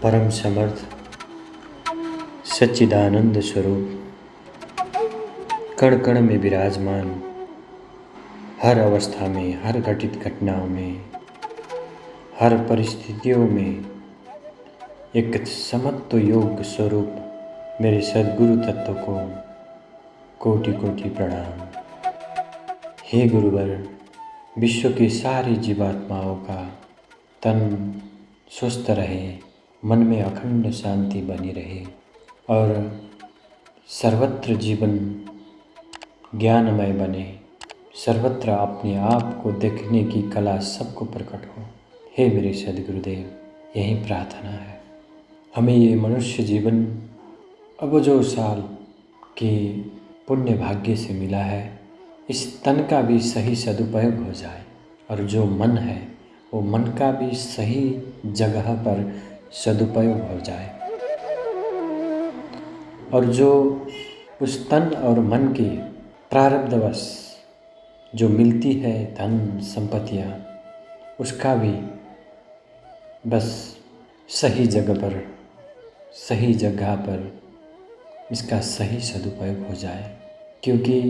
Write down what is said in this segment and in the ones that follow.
परम समर्थ सच्चिदानंद स्वरूप कण कण में विराजमान, हर अवस्था में, हर घटित घटनाओं में, हर परिस्थितियों में एक समत्व योग स्वरूप मेरे सद्गुरु तत्व को कोटि कोटि प्रणाम। हे गुरुवर, विश्व की सारी जीवात्माओं का तन स्वस्थ रहे, मन में अखंड शांति बनी रहे और सर्वत्र जीवन ज्ञानमय बने, सर्वत्र अपने आप को देखने की कला सबको प्रकट हो। हे मेरे सद्गुरुदेव, यही प्रार्थना है। हमें ये मनुष्य जीवन अबजों साल के पुण्य भाग्य से मिला है, इस तन का भी सही सदुपयोग हो जाए और जो मन है वो मन का भी सही जगह पर सदुपयोग हो जाए और जो उस तन और मन की प्रारब्धवश जो मिलती है धन संपत्तियाँ, उसका भी बस सही जगह पर इसका सही सदुपयोग हो जाए। क्योंकि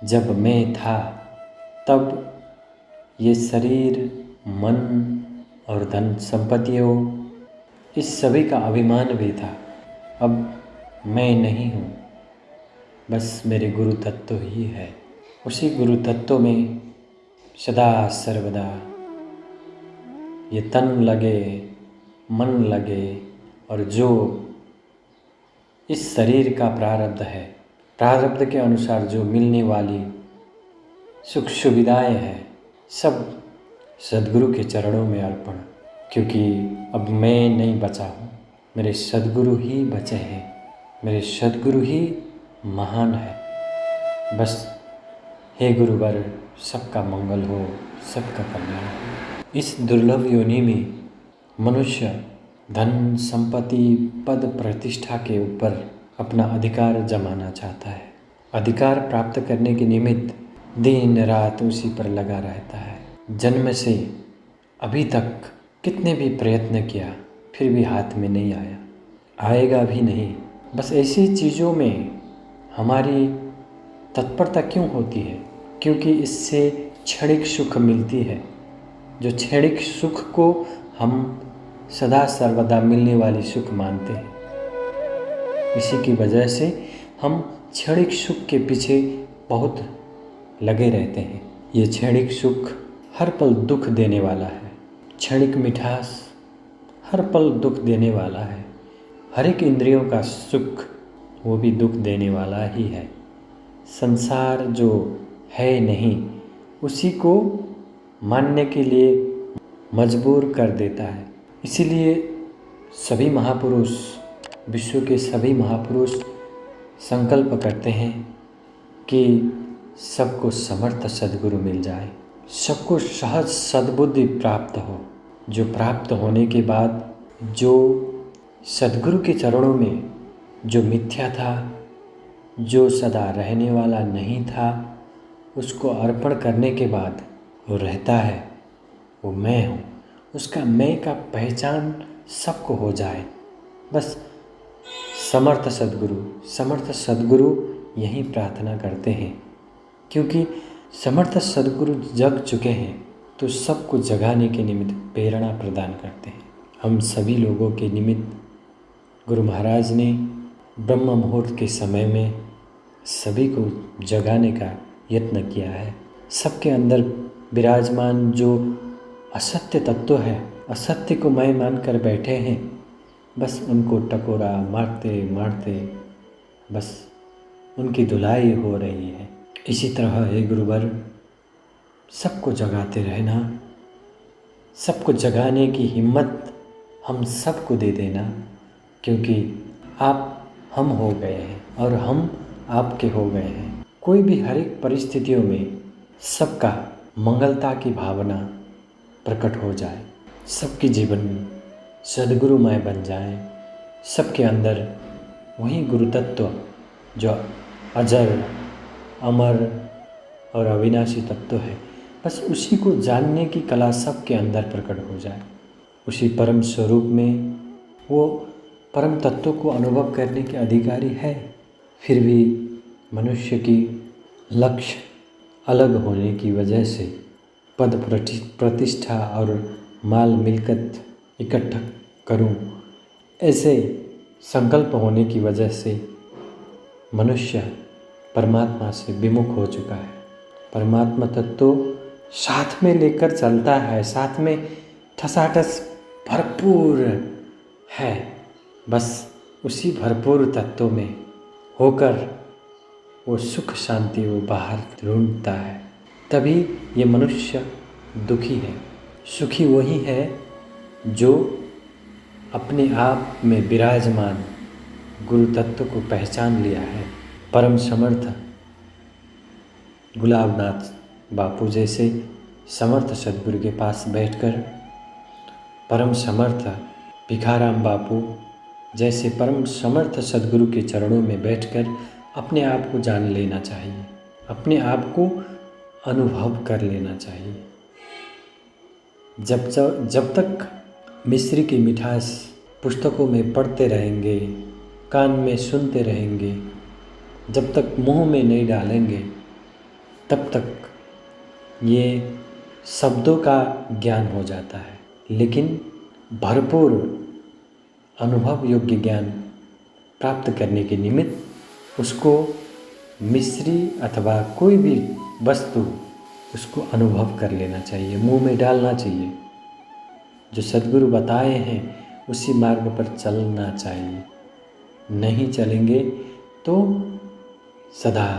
जब मैं था तब ये शरीर, मन और धन संपत्तियों, इस सभी का अभिमान भी था। अब मैं नहीं हूँ, बस मेरे गुरु तत्व ही है। उसी गुरु तत्व में सदा सर्वदा ये तन लगे, मन लगे और जो इस शरीर का प्रारब्ध है, प्रारब्ध के अनुसार जो मिलने वाली सुख सुविधाएं हैं, सब सद्गुरु के चरणों में अर्पण। क्योंकि अब मैं नहीं बचा हूँ, मेरे सद्गुरु ही बचे हैं, मेरे सद्गुरु ही महान है। बस हे गुरुवर, सबका मंगल हो, सबका कल्याण हो। इस दुर्लभ योनि में मनुष्य धन संपत्ति पद प्रतिष्ठा के ऊपर अपना अधिकार जमाना चाहता है। अधिकार प्राप्त करने के निमित्त दिन रात उसी पर लगा रहता है। जन्म से अभी तक कितने भी प्रयत्न किया, फिर भी हाथ में नहीं आया, आएगा भी नहीं। बस ऐसी चीज़ों में हमारी तत्परता क्यों होती है? क्योंकि इससे क्षणिक सुख मिलती है। जो क्षणिक सुख को हम सदा सर्वदा मिलने वाली सुख मानते हैं, इसी की वजह से हम क्षणिक सुख के पीछे बहुत लगे रहते हैं। ये क्षणिक सुख हर पल दुख देने वाला है, क्षणिक मिठास हर पल दुख देने वाला है। हर एक इंद्रियों का सुख वो भी दुख देने वाला ही है। संसार जो है नहीं, उसी को मानने के लिए मजबूर कर देता है। इसीलिए सभी महापुरुष, विश्व के सभी महापुरुष संकल्प करते हैं कि सबको समर्थ सद्गुरु मिल जाए, सबको सहज सद्बुद्धि प्राप्त हो। जो प्राप्त होने के बाद जो सद्गुरु के चरणों में जो मिथ्या था, जो सदा रहने वाला नहीं था, उसको अर्पण करने के बाद वो रहता है, वो मैं हूँ। उसका मैं का पहचान सबको हो जाए। बस समर्थ सद्गुरु यही प्रार्थना करते हैं। क्योंकि समर्थ सद्गुरु जग चुके हैं तो सबको जगाने के निमित्त प्रेरणा प्रदान करते हैं। हम सभी लोगों के निमित्त गुरु महाराज ने ब्रह्म मुहूर्त के समय में सभी को जगाने का यत्न किया है। सबके अंदर विराजमान जो असत्य तत्व है, असत्य को मैं मानकर बैठे हैं, बस उनको टकोरा मारते मारते बस उनकी धुलाई हो रही है। इसी तरह हे गुरुवर, सबको जगाते रहना, सबको जगाने की हिम्मत हम सबको दे देना। क्योंकि आप हम हो गए हैं और हम आपके हो गए हैं। कोई भी हर एक परिस्थितियों में सबका मंगलता की भावना प्रकट हो जाए, सबके जीवन सद्गुरुमय बन जाए, सबके अंदर वही गुरु तत्व जो अजर अमर और अविनाशी तत्व है, बस उसी को जानने की कला सबके अंदर प्रकट हो जाए। उसी परम स्वरूप में वो परम तत्व को अनुभव करने के अधिकारी है। फिर भी मनुष्य की लक्ष्य अलग होने की वजह से, पद प्रतिष्ठा और माल मिल्कत इकट्ठा करूं, ऐसे संकल्प होने की वजह से मनुष्य परमात्मा से विमुख हो चुका है। परमात्मा तत्व साथ में लेकर चलता है, साथ में ठसाठस भरपूर है। बस उसी भरपूर तत्व में होकर वो सुख शांति वो बाहर ढूंढता है। तभी ये मनुष्य दुखी है। सुखी वही है जो अपने आप में विराजमान गुरु तत्व को पहचान लिया है। परम समर्थ गुलाबनाथ बापू जैसे समर्थ सद्गुरु के पास बैठकर, परम समर्थ भिखाराम बापू जैसे परम समर्थ सद्गुरु के चरणों में बैठकर अपने आप को जान लेना चाहिए, अपने आप को अनुभव कर लेना चाहिए। जब तक मिश्री की मिठास पुस्तकों में पढ़ते रहेंगे, कान में सुनते रहेंगे, जब तक मुंह में नहीं डालेंगे, तब तक ये शब्दों का ज्ञान हो जाता है। लेकिन भरपूर अनुभव योग्य ज्ञान प्राप्त करने के निमित्त उसको मिश्री अथवा कोई भी वस्तु उसको अनुभव कर लेना चाहिए, मुंह में डालना चाहिए। जो सद्गुरु बताए हैं उसी मार्ग पर चलना चाहिए। नहीं चलेंगे तो सदा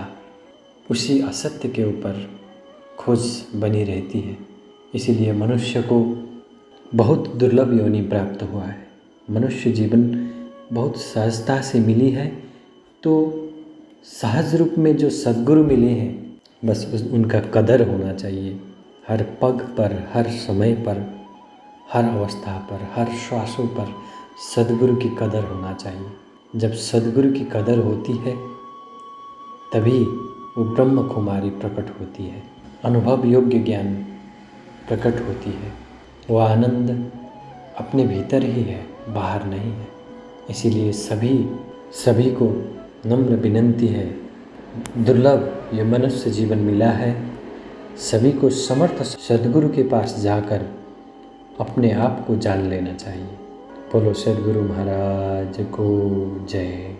उसी असत्य के ऊपर खोज बनी रहती है। इसीलिए मनुष्य को बहुत दुर्लभ योनि प्राप्त हुआ है। मनुष्य जीवन बहुत सहजता से मिली है, तो सहज रूप में जो सद्गुरु मिले हैं, बस उनका कदर होना चाहिए। हर पग पर, हर समय पर, हर अवस्था पर, हर श्वासों पर सद्गुरु की कदर होना चाहिए। जब सद्गुरु की कदर होती है तभी वो ब्रह्म कुमारी प्रकट होती है, अनुभव योग्य ज्ञान प्रकट होती है। वो आनंद अपने भीतर ही है, बाहर नहीं है। इसीलिए सभी को नम्र विनंती है, दुर्लभ ये मनुष्य जीवन मिला है, सभी को समर्थ सद्गुरु के पास जाकर अपने आप को जान लेना चाहिए। बोलो सद्गुरु महाराज को जय।